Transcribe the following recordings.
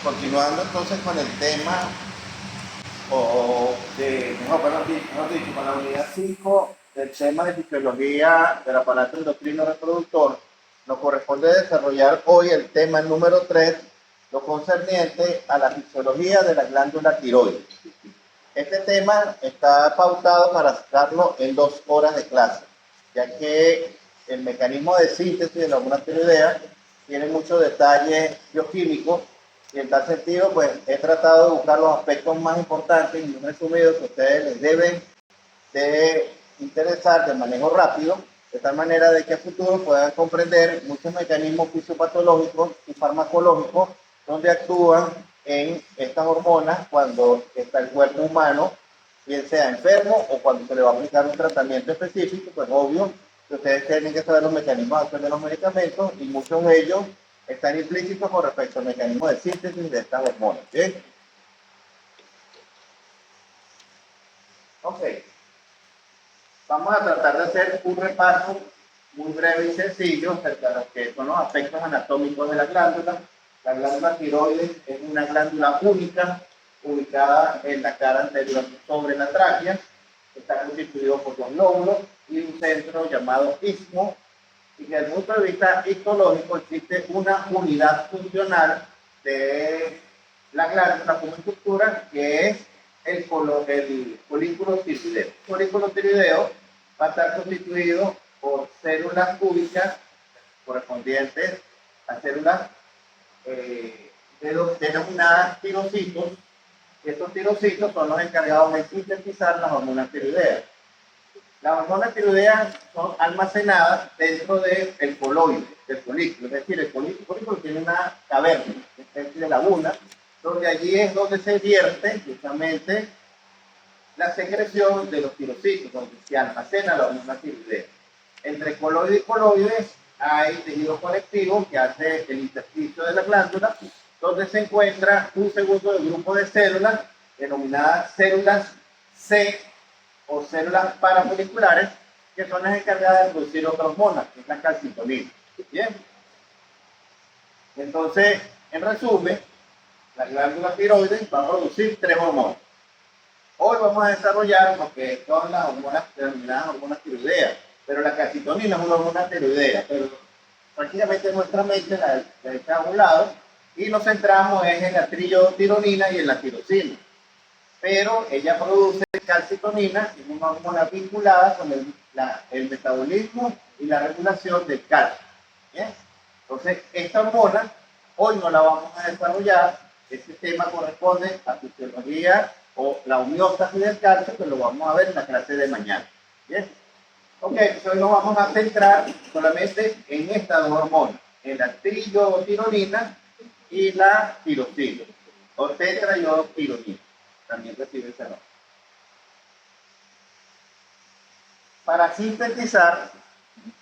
Continuando entonces con el tema, mejor dicho, con la unidad 5 del tema de fisiología del aparato endocrino reproductor, nos corresponde desarrollar hoy el tema número 3, lo concerniente a la fisiología de la glándula tiroides. Este tema está pautado para sacarlo en 2 horas de clase, ya que el mecanismo de síntesis de la hormona tiroidea tiene muchos detalles bioquímicos y en tal sentido pues he tratado de buscar los aspectos más importantes y muy resumidos que a ustedes les deben de interesar de manejo rápido, de tal manera de que a futuro puedan comprender muchos mecanismos fisiopatológicos y farmacológicos donde actúan en estas hormonas cuando está el cuerpo humano, bien sea enfermo o cuando se le va a aplicar un tratamiento específico. Pues obvio que ustedes tienen que saber los mecanismos de acción de los medicamentos y muchos de ellos están implícitos con respecto al mecanismo de síntesis de estas hormonas. ¿Bien? Ok. Vamos a tratar de hacer un repaso muy breve y sencillo acerca de lo que son los aspectos anatómicos de la glándula. La glándula tiroides es una glándula única, ubicada en la cara anterior sobre la tráquea. Está constituido por 2 lóbulos y un centro llamado istmo. Y desde el punto de vista histológico existe una unidad funcional de la glándula como estructura, que es el folículo tiroideo. El folículo tiroideo va a estar constituido por células cúbicas correspondientes a células denominadas tirocitos, y estos tirocitos son los encargados de sintetizar las hormonas tiroideas. Las hormonas tiroideas son almacenadas dentro del coloide, del folículo, es decir, el folículo tiene una caverna, una especie de laguna, donde allí es donde se vierte justamente la secreción de los tirocitos, donde se almacena la hormona tiroidea. Entre coloide y coloide hay tejido conectivo que hace el intersticio de la glándula, donde se encuentra un segundo grupo de células denominadas células C o células paramoleculares, que son las encargadas de producir otra hormona, que es la calcitonina. Bien. Entonces, en resumen, la glándula tiroides va a producir 3 hormonas. Hoy vamos a desarrollar lo que son las hormonas denominadas hormonas tiroideas, pero la calcitonina es una hormona tiroidea, pero prácticamente nuestra mente la echa a un lado y nos centramos en la trillotironina y en la tirosina. Pero ella produce calcitonina, que es una hormona vinculada con el metabolismo y la regulación del calcio. ¿Bien? Entonces, esta hormona hoy no la vamos a desarrollar. Este tema corresponde a fisiología o la homeostasis del calcio, que lo vamos a ver en la clase de mañana. ¿Bien? Ok, entonces nos vamos a centrar solamente en estas 2 hormonas, en la trillotironina y la tirosina, o tetrayotironina, también recibe ese nombre. Para sintetizar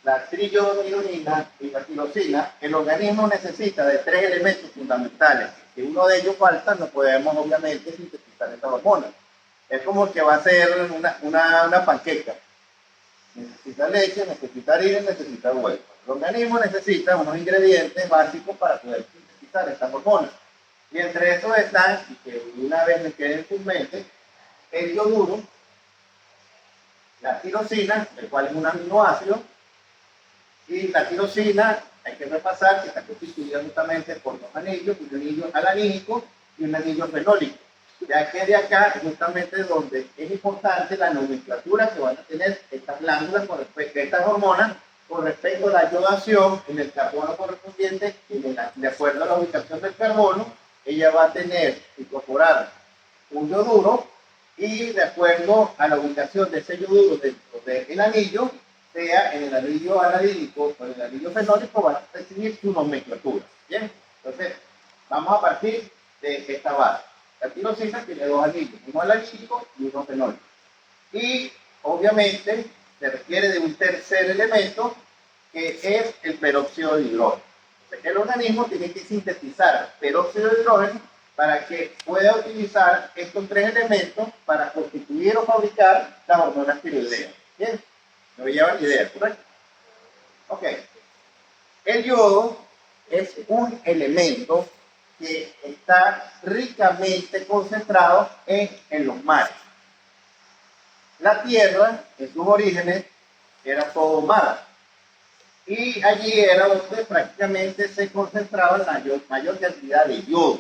la trillotironina y la tirosina, el organismo necesita de 3 elementos fundamentales. Si uno de ellos falta, no podemos obviamente sintetizar esta hormona. Es como que va a ser una panqueca. Necesita leche, necesita harina, necesita huevo. El organismo necesita unos ingredientes básicos para poder sintetizar estas hormonas. Y entre esos están, y que una vez me quede en su mente, el yoduro, la tirosina, el cual es un aminoácido, y la tirosina, hay que repasar que está constituida justamente por 2 anillos, un anillo alanínico y un anillo fenólico. Ya que de acá es justamente donde es importante la nomenclatura que van a tener estas glándulas con respecto a estas hormonas, con respecto a la yodación en el carbono correspondiente, y de acuerdo a la ubicación del carbono, ella va a tener incorporar un yoduro, y de acuerdo a la ubicación de ese yoduro dentro del anillo, sea en el anillo aladínico o en el anillo fenólico, van a recibir su nomenclatura. Bien, entonces vamos a partir de esta base. La tirosina tiene 2 anillos, uno aladínico y uno fenólico. Y obviamente se requiere de un tercer elemento, que es el peróxido de hidrógeno. El organismo tiene que sintetizar peróxido de hidrógeno para que pueda utilizar estos 3 elementos para constituir o fabricar las hormonas tiroideas. Bien, me llevan la idea, ¿correcto? Ok. El yodo es un elemento que está ricamente concentrado en los mares. La tierra, en sus orígenes, era todo mar. Y allí era donde prácticamente se concentraba la mayor cantidad de yodo.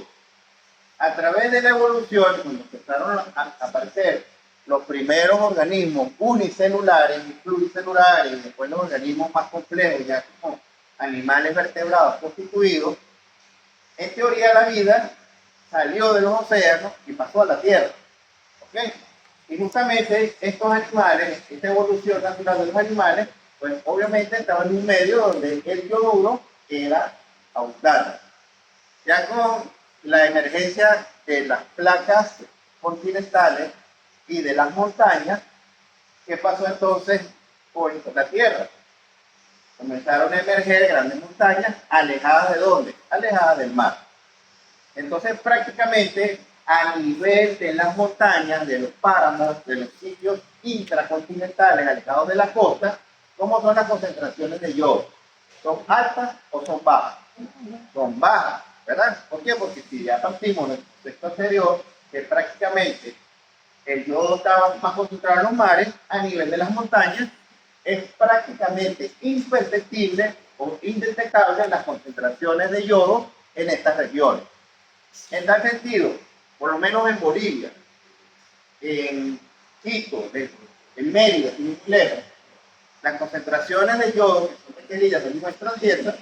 A través de la evolución, cuando empezaron a aparecer los primeros organismos unicelulares y pluricelulares, y después los organismos más complejos, ya como animales vertebrados constituidos, en teoría la vida salió de los océanos y pasó a la Tierra. ¿Okay? Y justamente estos animales, esta evolución natural de los animales, pues obviamente estaba en un medio donde el yoduro era abundante. Ya con la emergencia de las placas continentales y de las montañas, ¿qué pasó entonces con la Tierra? Comenzaron a emerger grandes montañas, alejadas ¿de dónde? Alejadas del mar. Entonces prácticamente a nivel de las montañas, de los páramos, de los sitios intracontinentales alejados de la costa, ¿cómo son las concentraciones de yodo? ¿Son altas o son bajas? Son bajas, ¿verdad? ¿Por qué? Porque si ya partimos del contexto anterior, que prácticamente el yodo estaba más concentrado en los mares, a nivel de las montañas, es prácticamente imperceptible o indetectable las concentraciones de yodo en estas regiones. En tal sentido, por lo menos en Bolivia, en Quito, en Mérida, en Lima, las concentraciones de yodo, que son requeridas en nuestras dietas,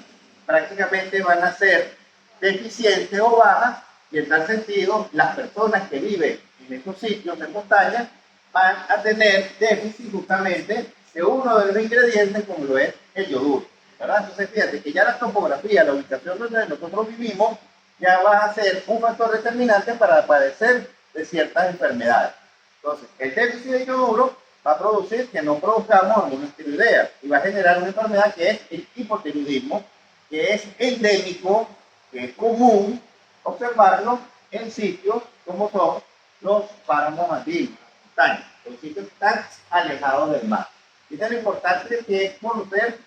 prácticamente van a ser deficientes o bajas, y en tal sentido, las personas que viven en estos sitios de montaña van a tener déficit justamente de uno de los ingredientes, como lo es el yoduro, ¿verdad? Entonces, fíjate que ya la topografía, la ubicación donde nosotros vivimos, ya va a ser un factor determinante para padecer de ciertas enfermedades. Entonces, el déficit de yoduro va a producir que no produzcamos alguna tiroidea y va a generar una enfermedad que es el hipotiroidismo, que es endémico, que es común observarlo en sitios como son los páramos andinos, montañas, los sitios que están alejados del mar. Y es lo importante que es conocer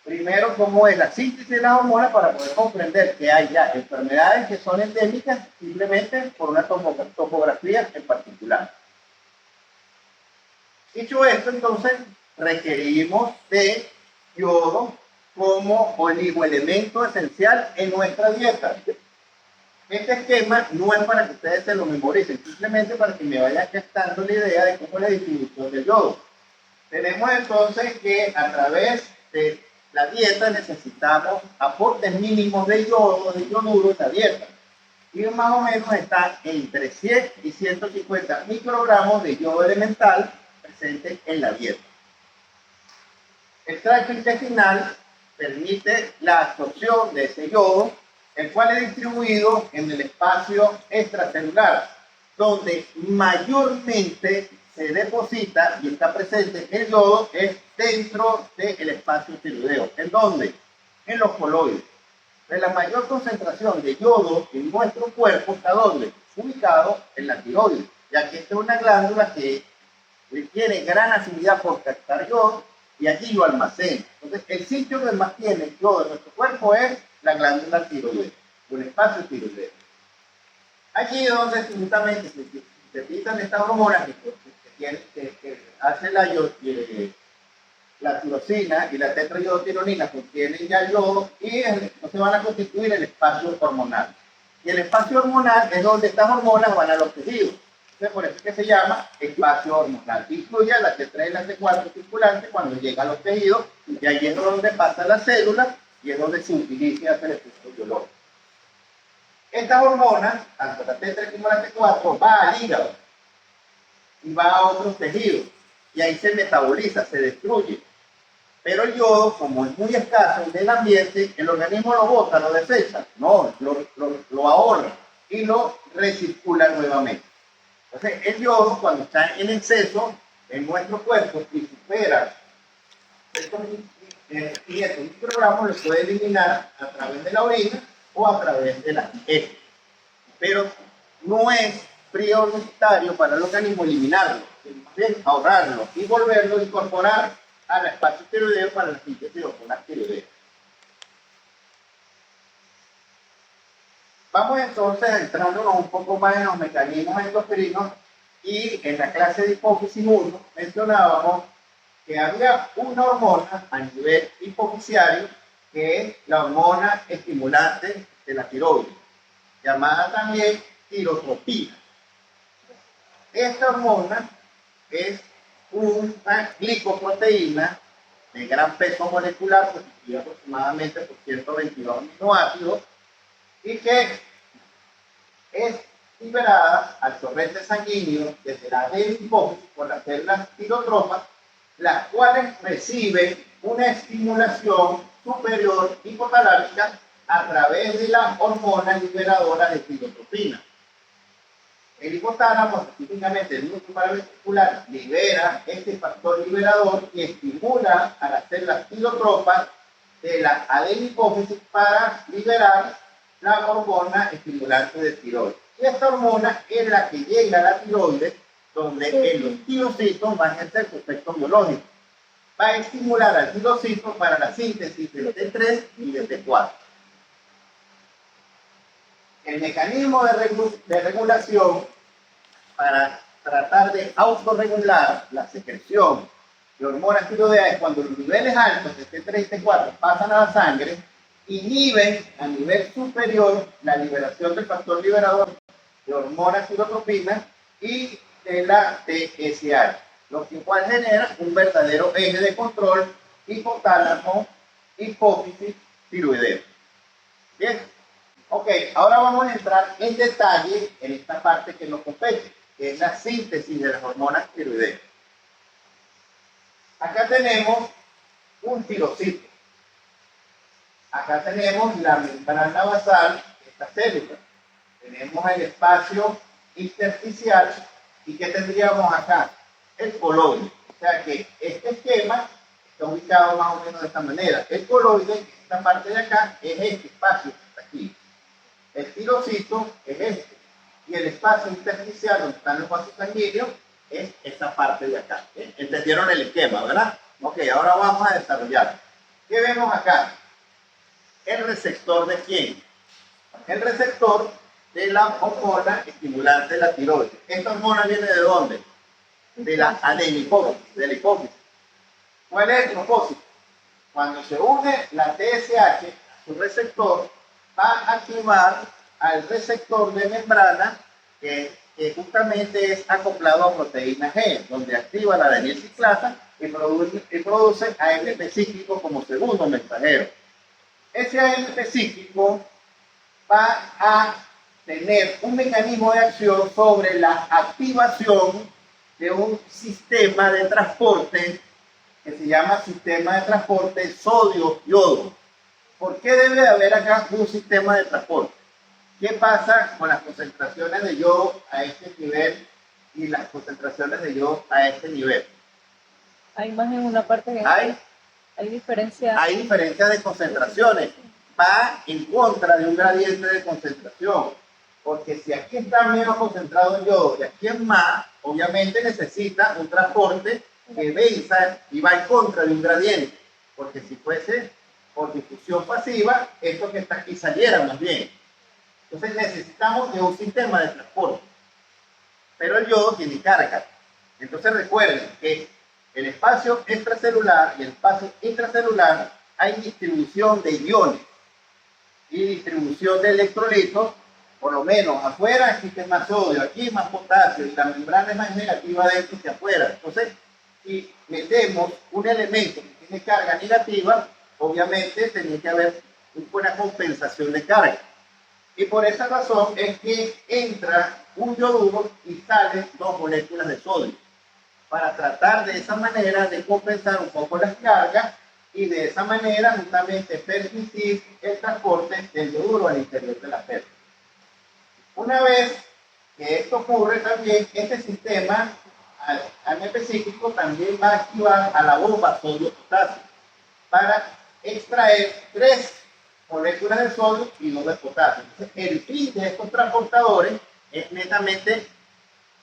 primero cómo es la síntesis de las hormonas para poder comprender que hay ya enfermedades que son endémicas simplemente por una topografía en particular. Dicho esto, entonces, requerimos de yodo como oligoelemento esencial en nuestra dieta. Este esquema no es para que ustedes se lo memoricen, simplemente para que me vayan gestando la idea de cómo es la distribución del yodo. Tenemos entonces que a través de la dieta necesitamos aportes mínimos de yodo, de yoduro en la dieta. Y más o menos está entre 100 y 150 microgramos de yodo elemental presente en la dieta. El tracto intestinal permite la absorción de ese yodo, el cual es distribuido en el espacio extracelular, donde mayormente se deposita y está presente el yodo es dentro del espacio tiroideo. ¿En dónde? En los coloides. De la mayor concentración de yodo en nuestro cuerpo está ¿dónde? Ubicado en la tiroides, ya que esta es una glándula que tiene gran afinidad por captar yodo y allí lo almacena. Entonces, el sitio donde más tiene yodo en nuestro cuerpo es la glándula tiroidea, un espacio tiroideo. Allí es donde justamente se sintetizan estas hormonas que hacen la tirosina y la tetraiodotiriona contienen ya yodo y entonces van a constituir el espacio hormonal. Y el espacio hormonal es donde estas hormonas van a los tejidos. Entonces, por eso es que se llama espacio hormonal. Incluye a la T3 y la T4 circulante cuando llega a los tejidos, y ahí es donde pasa la célula y es donde se utiliza el efecto biológico. Estas hormonas, tanto la T3 como la T4, va al hígado y va a otros tejidos y ahí se metaboliza, se destruye. Pero el yodo, como es muy escaso en el ambiente, el organismo lo bota, lo desecha, no, lo ahorra y lo recircula nuevamente. Entonces, el yodo, cuando está en exceso en nuestro cuerpo y supera estos 500 microgramos, lo puede eliminar a través de la orina o a través de la heces. Pero no es prioritario para el organismo eliminarlo, sino más bien ahorrarlo y volverlo a incorporar al espacio tiroideo para la síntesis de hormonas tiroideas. Vamos entonces entrándonos un poco más en los mecanismos endocrinos y en la clase de hipófisis 1 mencionábamos que había una hormona a nivel hipofisiario que es la hormona estimulante de la tiroides, llamada también tirotropina. Esta hormona es una glicoproteína de gran peso molecular, constituida aproximadamente por 122 aminoácidos, y que es liberada al torrente sanguíneo desde la hipófisis por las células tirotropas, las cuales reciben una estimulación superior hipotalámica a través de la hormona liberadora de tirotropina. El hipotálamo, específicamente el núcleo paraventricular, libera este factor liberador y estimula a las células tirotropas de la adenohipófisis para liberar la hormona estimulante de tiroides. Y esta hormona es la que llega a la tiroides, donde en los tirocitos va a ejercer su efecto biológico. Va a estimular al tirocito para la síntesis del T3 y del T4. El mecanismo de regulación para tratar de autorregular la secreción de hormonas tiroideas cuando los niveles altos de T3 y T4 pasan a la sangre, inhiben a nivel superior la liberación del factor liberador de hormonas tirotropina y de la TSH, lo que igual genera un verdadero eje de control hipotálamo, hipófisis, tiroideo. Bien. Ok, ahora vamos a entrar en detalle en esta parte que nos compete, que es la síntesis de las hormonas tiroideas. Acá tenemos un tirocito. Acá tenemos la membrana basal de esta célula. Tenemos el espacio intersticial. ¿Y qué tendríamos acá? El coloide. O sea que este esquema está ubicado más o menos de esta manera. El coloide, esta parte de acá, es este espacio que está aquí. El tirocito es este. Y el espacio intersticial donde están los vasos sanguíneos es esta parte de acá. ¿Entendieron el esquema, verdad? Ok, ahora vamos a desarrollar. ¿Qué vemos acá? ¿El receptor de quién? El receptor de la hormona estimulante de la tiroides. ¿Esta hormona viene de dónde? De la adenohipófisis, de la hipófisis. ¿Cuál es el propósito? Cuando se une la TSH a su receptor, va a activar al receptor de membrana que justamente es acoplado a proteína G, donde activa la adenilciclasa y produce AMP cíclico como segundo mensajero. Ese AMP cíclico va a tener un mecanismo de acción sobre la activación de un sistema de transporte que se llama sistema de transporte sodio-yodo. ¿Por qué debe haber acá un sistema de transporte? ¿Qué pasa con las concentraciones de yodo a este nivel y las concentraciones de yodo a este nivel? Hay más en una parte que hay diferencia. Hay diferencia de concentraciones. Va en contra de un gradiente de concentración. Porque si aquí está menos concentrado el yodo y aquí es más, obviamente necesita un transporte que venza y va en contra de un gradiente. Porque si fuese por difusión pasiva, esto que está aquí saliera más bien. Entonces necesitamos de un sistema de transporte. Pero el yodo tiene carga. Entonces recuerden que el espacio extracelular y el espacio intracelular hay distribución de iones y distribución de electrolitos. Por lo menos afuera existe más sodio, aquí más potasio y la membrana es más negativa adentro que afuera. Entonces, si metemos un elemento que tiene carga negativa, obviamente tiene que haber una compensación de carga. Y por esa razón es que entra un yoduro y salen 2 moléculas de sodio, para tratar de esa manera de compensar un poco las cargas y de esa manera justamente permitir el transporte del yoduro al interior de la célula. Una vez que esto ocurre también, este sistema AMP cíclico también va a activar a la bomba sodio-potasio para extraer 3 moléculas de sodio y 2 de potasio. Entonces, el fin de estos transportadores es netamente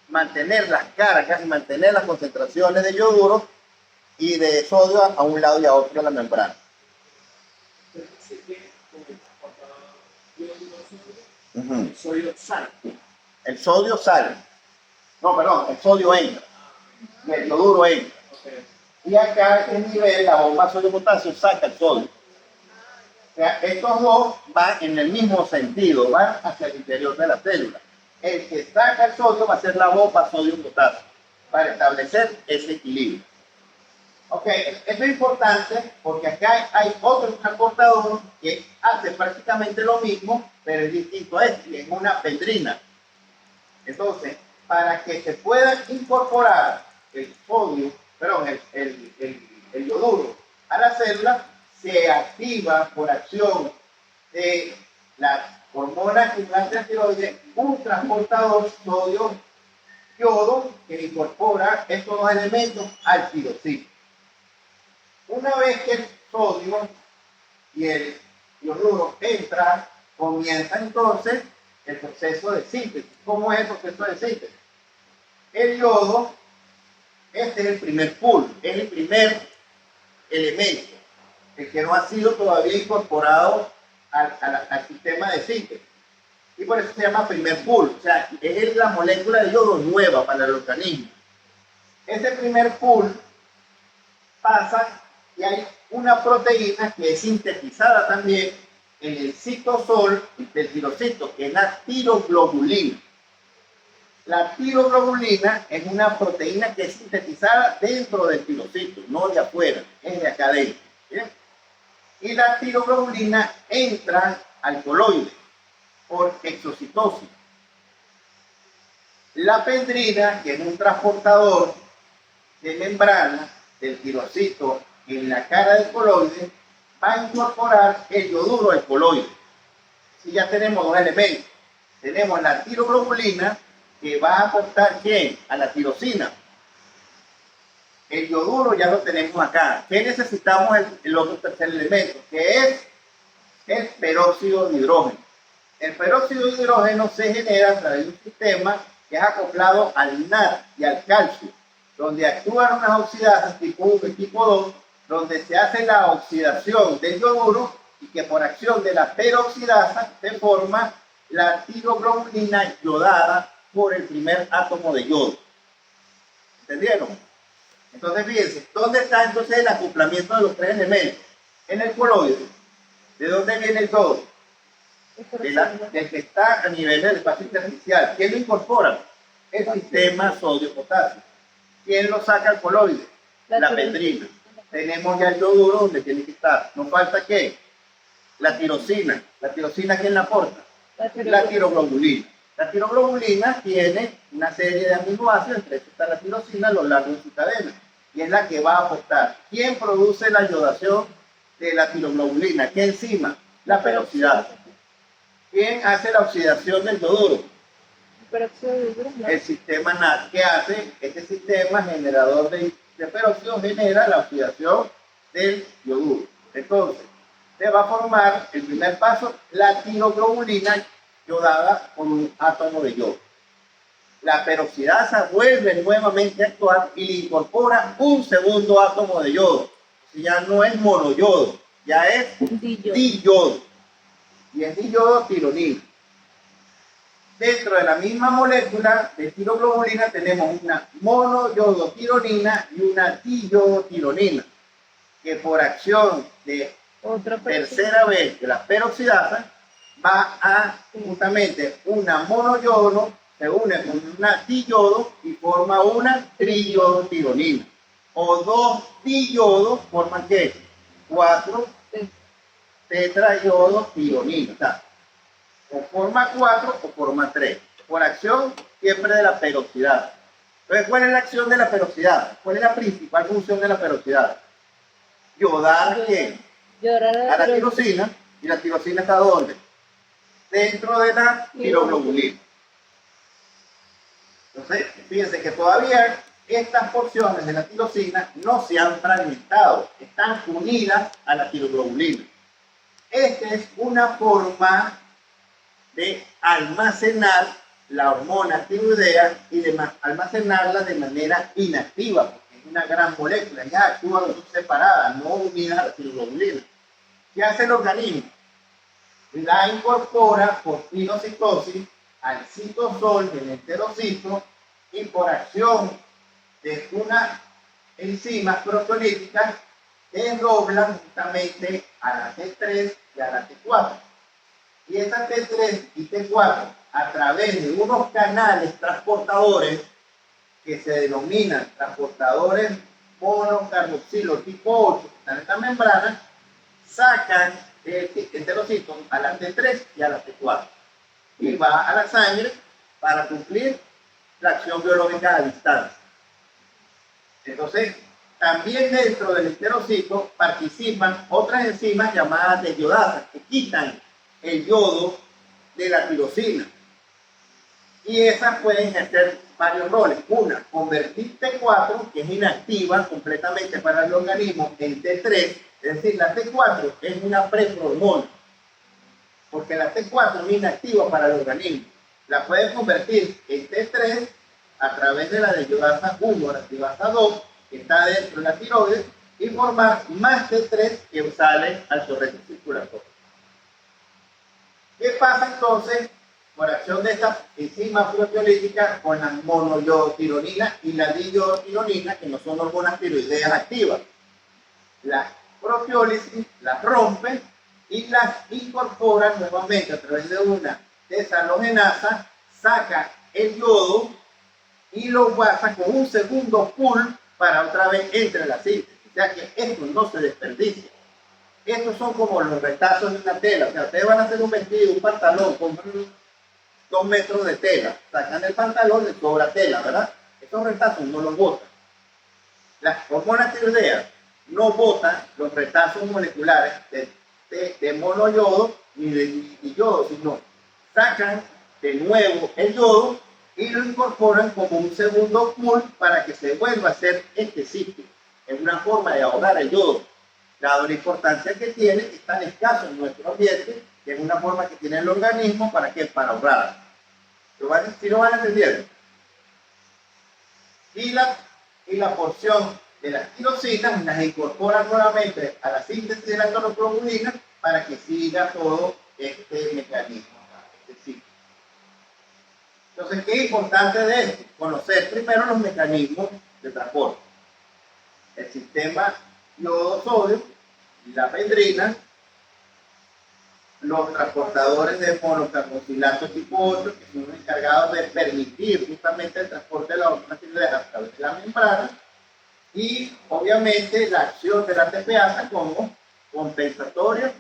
mantener las cargas y mantener las concentraciones de yoduro y de sodio a un lado y a otro de la membrana. Ujú. Sodio sal. El sodio sale. No, perdón, el sodio entra. Y el yoduro entra. Okay. Y acá a este nivel, la bomba sodio-potasio saca el sodio. O sea, estos dos van en el mismo sentido, van hacia el interior de la célula. El que saca el sodio va a ser la bomba sodio-potasio, para establecer ese equilibrio. Ok, esto es importante porque acá hay otro transportador que hace prácticamente lo mismo, pero es distinto a este, que es una pendrina. Entonces, para que se pueda incorporar el sodio, perdón, el yoduro a la célula, se activa por acción de la hormona estimulante de tiroides un transportador sodio-yodo que incorpora estos dos elementos al tirosina. Una vez que el sodio y el yoduro entran, comienza entonces el proceso de síntesis. ¿Cómo es el proceso de síntesis? El yodo, este es el primer pool, es el primer elemento, el que no ha sido todavía incorporado al sistema de síntesis. Y por eso se llama primer pool, o sea, es la molécula de yodo nueva para el organismo. Ese primer pool pasa y hay una proteína que es sintetizada también en el citosol del tirocito, que es la tiroglobulina. La tiroglobulina es una proteína que es sintetizada dentro del tirocito, no de afuera, es de acá adentro. ¿Bien? Y la tiroglobulina entra al coloide por exocitosis. La pendrina, que es un transportador de membrana del tirocito en la cara del coloide, va a incorporar el yoduro al coloide. Si ya tenemos dos elementos, tenemos la tiroglobulina que va a aportar ¿quién? A la tirosina. El yoduro ya lo tenemos acá. ¿Qué necesitamos el otro tercer elemento? Que es el peróxido de hidrógeno. El peróxido de hidrógeno se genera a través de un sistema que es acoplado al NAD y al calcio, donde actúan unas oxidasas tipo 1 y tipo 2, donde se hace la oxidación del yoduro y que por acción de la peroxidasa se forma la tiroglobulina yodada por el primer átomo de yodo. ¿Entendieron? Entonces fíjense, ¿dónde está entonces el acoplamiento de los tres elementos? En el coloide. ¿De dónde viene el yodo? Del que está a nivel del espacio intersticial. ¿Quién lo incorpora? El sistema sodio-potasio. ¿Quién lo saca al coloide? La pendrina. Tenemos ya el yoduro donde tiene que estar. ¿Nos falta qué? La tirosina. ¿La tirosina quién la aporta? La tiroglobulina. La tiroglobulina tiene una serie de aminoácidos, entre ellos está la tirosina a lo largo de su cadena. Y es la que va a aportar. ¿Quién produce la yodación de la tiroglobulina? ¿Qué enzima? La peroxidasa. ¿Quién hace la oxidación del yoduro? El sistema NAD. ¿Qué hace? Este sistema generador de peróxido genera la oxidación del yoduro. Entonces, se va a formar el primer paso, la tiroglobulina yodada con un átomo de yodo. La peroxidasa vuelve nuevamente a actuar y le incorpora un segundo átomo de yodo. Ya no es monoyodo, ya es diyodo. Y es diyodo tironina. Dentro de la misma molécula de tiroglobulina tenemos una monoyodotironina y una diyodotironina, que por acción de tercera vez de la peroxidasa va a justamente una monoyodo, se une con una diyodo y forma una triyodotironina. O dos diyodos forman ¿qué? 4 tetrayodotironina. O sea, o forma 4 o forma 3. Por acción siempre de la peroxidasa. Entonces, ¿cuál es la acción de la peroxidasa? ¿Cuál es la principal función de la peroxidasa? Yodar ¿quién? A la tirosina. ¿Y la tirosina está dónde? Dentro de la tiroglobulina. Entonces, fíjense que todavía estas porciones de la tirosina no se han fragmentado, están unidas a la tiroglobulina. Esta es una forma de almacenar la hormona tiroidea y de almacenarla de manera inactiva, porque es una gran molécula, ya actúa separada, no unida a la tiroglobulina. ¿Qué hace el organismo? la incorpora por pinocitosis al citosol del enterocito y por acción de una enzimas proteolíticas que desdoblan justamente a la T3 y a la T4. Y esta T3 y T4, a través de unos canales transportadores que se denominan transportadores monocarboxilo tipo 8, que están en la membrana, sacan el enterocito a la T3 y a la T4 y va a la sangre para cumplir la acción biológica a distancia. Entonces, también dentro del enterocito participan otras enzimas llamadas desyodasas que quitan el yodo de la tirosina. Y esas pueden ejercer varios roles. Una, convertir T4, que es inactiva completamente para el organismo, en T3. Es decir, la T4 es una preprohormona, porque la T4 es inactiva para el organismo. La puede convertir en T3 a través de la desyodasa 1 o la desyodasa 2, que está dentro de la tiroides, y formar más T3 que sale al torrente circulatorio. ¿Qué pasa entonces por acción de estas enzimas proteolíticas con la monoyodotironina y la diyodotironina, que no son hormonas tiroideas activas? La proteólisis las rompe y las incorpora nuevamente a través de una deshalogenasa, saca el yodo y lo guarda con un segundo pool para otra vez entre la síntesis. O sea que esto no se desperdicia. Estos son como los retazos de una tela. O sea, ustedes van a hacer un vestido, un pantalón, compran 2 metros de tela, sacan el pantalón, le sobra tela, ¿verdad? Estos retazos no los botan. Las hormonas tiroideas no botan los retazos moleculares de monoyodo ni de yodo, sino sacan de nuevo el yodo y lo incorporan como un segundo pool para que se vuelva a hacer este sitio. Es una forma de ahorrar el yodo, dado la importancia que tiene, que es tan escaso en nuestro ambiente, que es una forma que tiene el organismo para ahorrar. ¿Sí lo van entendiendo? Y la porción de las tirosinas las incorporan nuevamente a la síntesis de la cloroglobulina para que siga todo este mecanismo, este ciclo. Entonces, ¿qué es importante de esto? Conocer primero los mecanismos de transporte. El sistema yodo-sodio y la pendrina, los transportadores de monocarboxilato tipo 8, que son encargados de permitir justamente el transporte de la hormona tiroides a través de la membrana, y obviamente la acción de la TPasa como compensatoria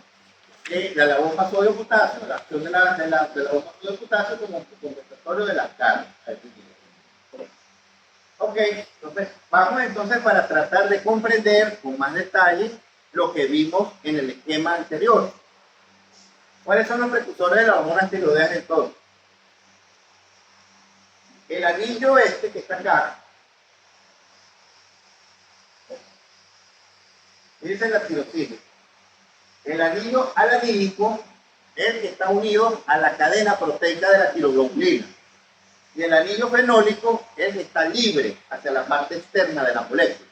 de la bomba sodio-potasio, la acción de la bomba sodio-potasio como compensatorio de la carga. Ok, entonces vamos entonces para tratar de comprender con más detalle lo que vimos en el esquema anterior. ¿Cuáles son los precursores de la hormona tiroideas entonces? El anillo este que está acá, dice la tirosina. El anillo alanílico es el que está unido a la cadena proteica de la tiroglobulina. Y el anillo fenólico es el que está libre hacia la parte externa de la molécula.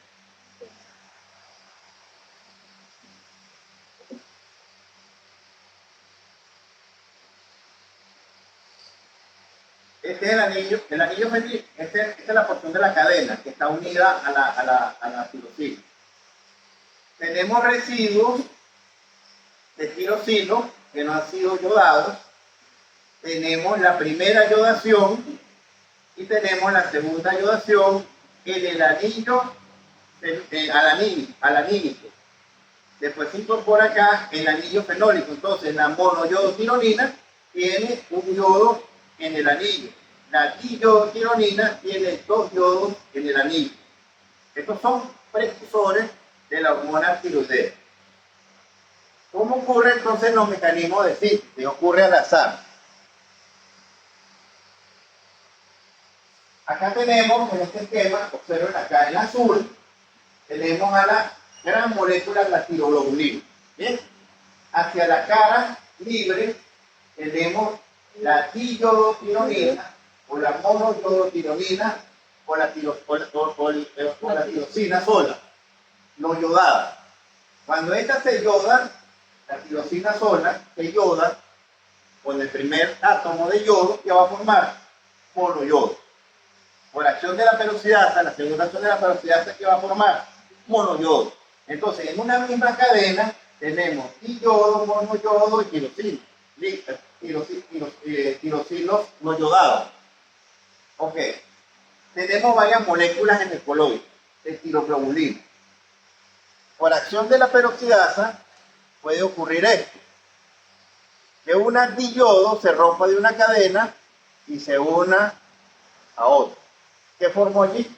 Este es el anillo fenólico, esta es la porción de la cadena que está unida a la tirosina. Tenemos residuos de tirosilo que no han sido yodados. Tenemos la primera yodación y tenemos la segunda yodación en el anillo alanílico. Después se incorpora acá el anillo fenólico. Entonces la monoyodotironina tiene un yodo en el anillo. La diyodotironina tiene 2 yodos en el anillo. Estos son precursores de la hormona tiroidea. ¿Cómo ocurre entonces los mecanismos de síntesis? Ocurre al azar. Acá tenemos en este esquema, observen acá en azul, tenemos a la gran molécula de la tiroglobulina. ¿Bien? Hacia la cara libre tenemos la diyodotironina o la monoyodotironina o la tirosina sola, no yodada. Cuando esta se yoda, la tirosina sola se yoda con el primer átomo de yodo que va a formar monoyodo. Por acción de la peroxidasa, la segunda acción de la peroxidasa que va a formar monoyodo. Entonces, en una misma cadena tenemos diyodo, monoyodo y tirosilos no yodados. Ok. Tenemos varias moléculas en el coloide de tiroglobulina. Por acción de la peroxidasa puede ocurrir esto: que una diyodo se rompa de una cadena y se una a otra. ¿Qué formó allí?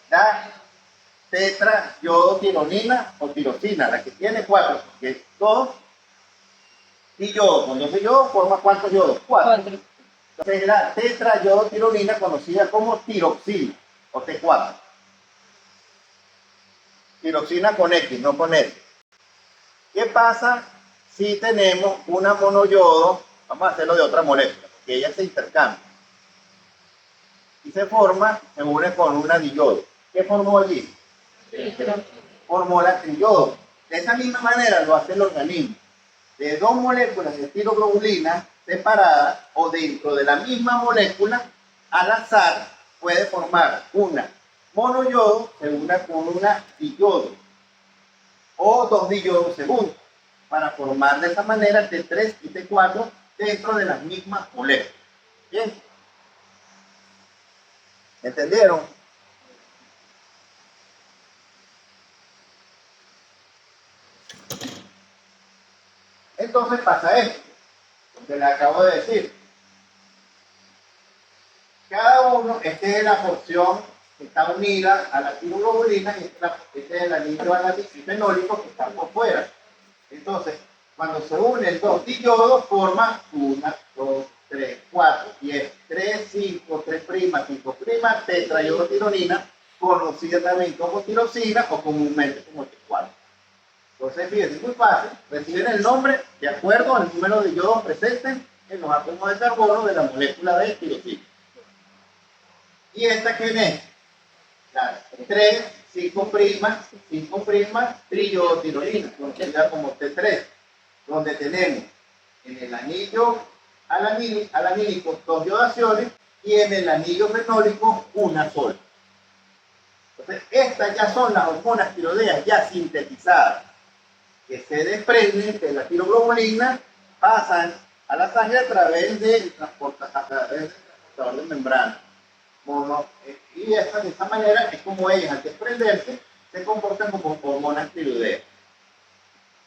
La tetrayodotironina o tirosina, la que tiene 4, que es 2 diyodos. Con 2 diyodos forma ¿cuántos yodos? 4. Entonces la tetrayodotironina, conocida como tiroxina o T4. Tiroxina con X, no con S. ¿Qué pasa si tenemos una monoyodo? Vamos a hacerlo de otra molécula, porque ellas se intercambian. Y se une con una diyodo. ¿Qué formó allí? Formó la triyodo. De esa misma manera lo hace el organismo. De dos moléculas de tiroglobulina separadas o dentro de la misma molécula, al azar puede formar una monoyodo se una con una diyodo o dos diyodos segundos para formar de esa manera T3 y T4 dentro de las mismas moléculas. ¿Bien? ¿Entendieron? Entonces pasa esto, lo que le acabo de decir. Cada uno, esta es la porción que está unida a la tiroglobulina y este es el anillo antifenólico que está por fuera. Entonces, cuando se unen dos diyodos, forma 1, 2, 3, 4, 10, 3, 5, 3', 5', tetrayodotironina, conocida también como tirosina o comúnmente como T4. Entonces, fíjense, es muy fácil. Reciben el nombre de acuerdo al número de yodos presentes en los átomos de carbono de la molécula de tirosina. ¿Y esta quién es? La 3, 5', triyodotironina, conocida como T3, donde tenemos en el anillo alanílico 2 yodaciones y en el anillo fenólico una sola. Entonces, estas ya son las hormonas tiroideas ya sintetizadas, que se desprenden de la tiroglobulina, pasan a la sangre a través del transportador de membrana. Y de esta manera es como ellas, al desprenderse, se comportan como hormonas tiroideas.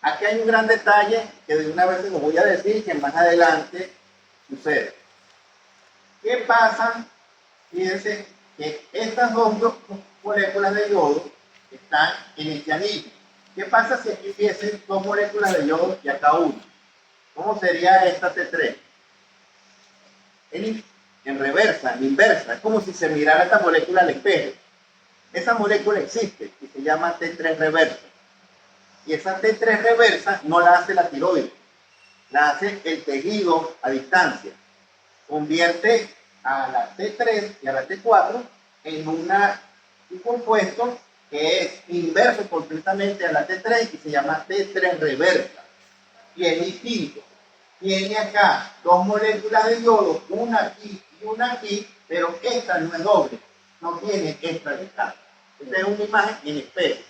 Aquí hay un gran detalle que de una vez se lo voy a decir, que más adelante sucede. ¿Qué pasa? Fíjense que estas dos moléculas de yodo están en este anillo. ¿Qué pasa si aquí hubiesen dos moléculas de yodo y acá una? ¿Cómo sería esta T3? En reversa, en inversa. Es como si se mirara esta molécula al espejo. Esa molécula existe y se llama T3 reversa. Y esa T3 reversa no la hace la tiroides, la hace el tejido a distancia. Convierte a la T3 y a la T4 en un compuesto que es inverso completamente a la T3 y se llama T3 reversa. Y es distinto. Tiene acá dos moléculas de yodo, una aquí y una aquí, pero esta no es doble, no tiene esta distancia. Esta es una imagen en espejo,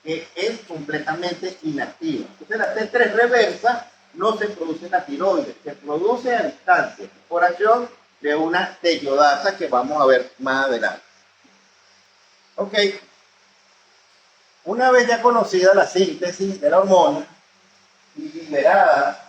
que es completamente inactiva. Entonces la T3 reversa no se produce en la tiroides, se produce a distancia, por acción de una teyodasa que vamos a ver más adelante. Ok. Una vez ya conocida la síntesis de la hormona y liberada